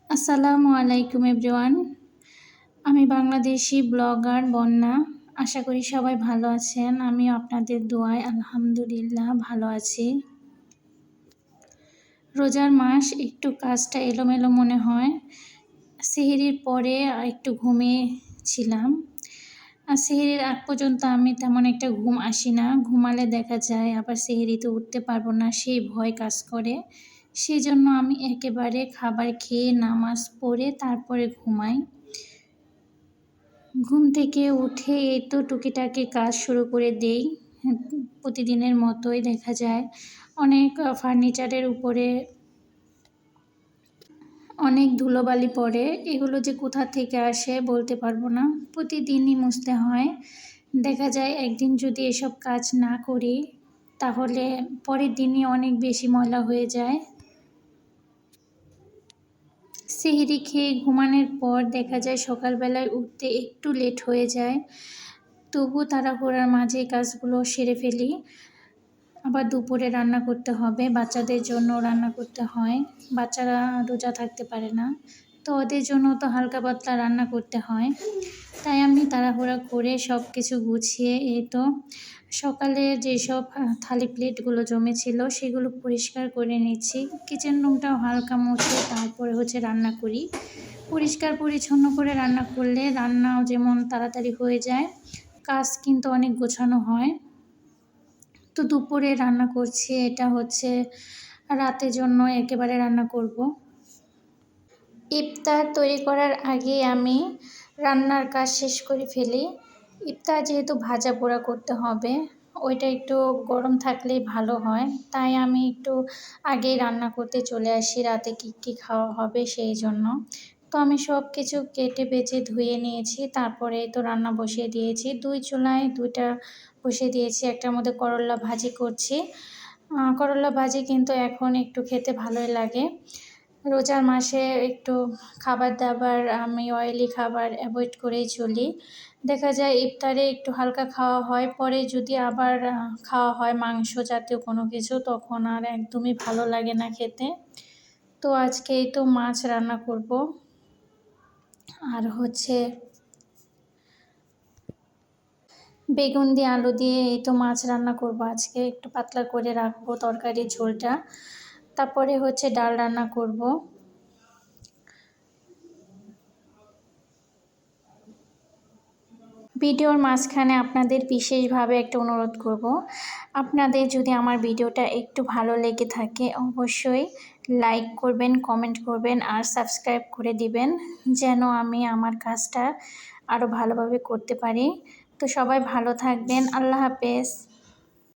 আসসালামু আলাইকুম এভরিওয়ান। আমি বাংলাদেশি ব্লগার বন্যা। আশা করি সবাই ভালো আছেন। আমিও আপনাদের দোয়ায় আলহামদুলিল্লাহ ভালো আছি। রোজার মাস একটু কাজটা এলোমেলো মনে হয়। সেহরির পরে একটু ঘুমিয়েছিলাম। সেহরির আগ পর্যন্ত আমি তেমন একটা ঘুম আসি না। ঘুমালে দেখা যায় আবার সেহরিতে উঠতে পারবো না, সেই ভয় কাজ করে। সেজন্য আমি একেবারে খাবার খেয়ে নামাজ পড়ে তারপরে ঘুমাই। ঘুম থেকে উঠে এই তো টুকিটাকি কাজ শুরু করে দেই। প্রতিদিনের মতোই দেখা যায় অনেক ফার্নিচারের উপরে অনেক ধুলোবালি পড়ে। এগুলো যে কোথা থেকে আসে বলতে পারবো না। প্রতিদিনই মুছতে হয়। দেখা যায় একদিন যদি এসব কাজ না করি তাহলে পরের দিনই অনেক বেশি ময়লা হয়ে যায়। সেহরি খেয়ে ঘুমানোর পর দেখা যায় সকালবেলায় উঠতে একটু লেট হয়ে যায়। তবু তাড়াহুড়োর মাঝে কাজগুলো সেরে ফেলি। আবার দুপুরে রান্না করতে হবে, বাচ্চাদের জন্য রান্না করতে হয়। বাচ্চারা রোজা থাকতে পারে না, তো ওদের জন্য তো হালকা পাতলা রান্না করতে হয়। তাই আমি তাড়াহুড়া করে সব কিছু গুছিয়ে এই তো সকালে যেসব থালি প্লেটগুলো জমেছিল সেগুলো পরিষ্কার করে নিচ্ছি। কিচেন রুমটাও হালকা মুছে তারপরে রান্না করি। পরিষ্কার পরিচ্ছন্ন করে রান্না করলে রান্নাও যেমন তাড়াতাড়ি হয়ে যায়, কাজ কিন্তু অনেক গোছানো হয়। তো দুপুরে রান্না করছি, এটা রাতের জন্য একেবারে রান্না করব। ইফতার তৈরি করার আগে আমি রান্নার কাজ শেষ করে ফেলি। ইফতার যেহেতু ভাজা পোড়া করতে হবে, ওইটা একটু গরম থাকলেই ভালো হয়। তাই আমি একটু আগেই রান্না করতে চলে আসি, রাতে কী খাওয়া হবে সেই জন্য। তো আমি সব কিছু কেটে বেছে ধুয়ে নিয়েছি, তারপরে তো রান্না বসিয়ে দিয়েছি। দুই চুলায় দুইটা বসিয়ে দিয়েছি। একটার মধ্যে করল্লা ভাজি করছি। করল্লা ভাজি কিন্তু এখন একটু খেতে ভালোই লাগে। রোজার মাসে একটু খাবার দাবার আমি অয়েলি খাবার অ্যাভয়েড করেই চলি। দেখা যায় ইফতারে একটু হালকা খাওয়া হয়, পরে যদি আবার খাওয়া হয় মাংস জাতীয় কোনো কিছু, তখন আর একদমই ভালো লাগে না খেতে। তো আজকে এই তো মাছ রান্না করব, আর বেগুন দিয়ে আলু দিয়ে এই তো মাছ রান্না করব। আজকে একটু পাতলা করে রাখবো তরকারির ঝোলটা। তারপরে ডাল রান্না করব। ভিডিওর মাঝখানে আপনাদের বিশেষভাবে একটা অনুরোধ করব, আপনাদের যদি আমার ভিডিওটা একটু ভালো লেগে থাকে অবশ্যই লাইক করবেন, কমেন্ট করবেন আর সাবস্ক্রাইব করে দিবেন, যেন আমি আমার কাজটা আরও ভালোভাবে করতে পারি। তো সবাই ভালো থাকবেন। আল্লাহ হাফেজ।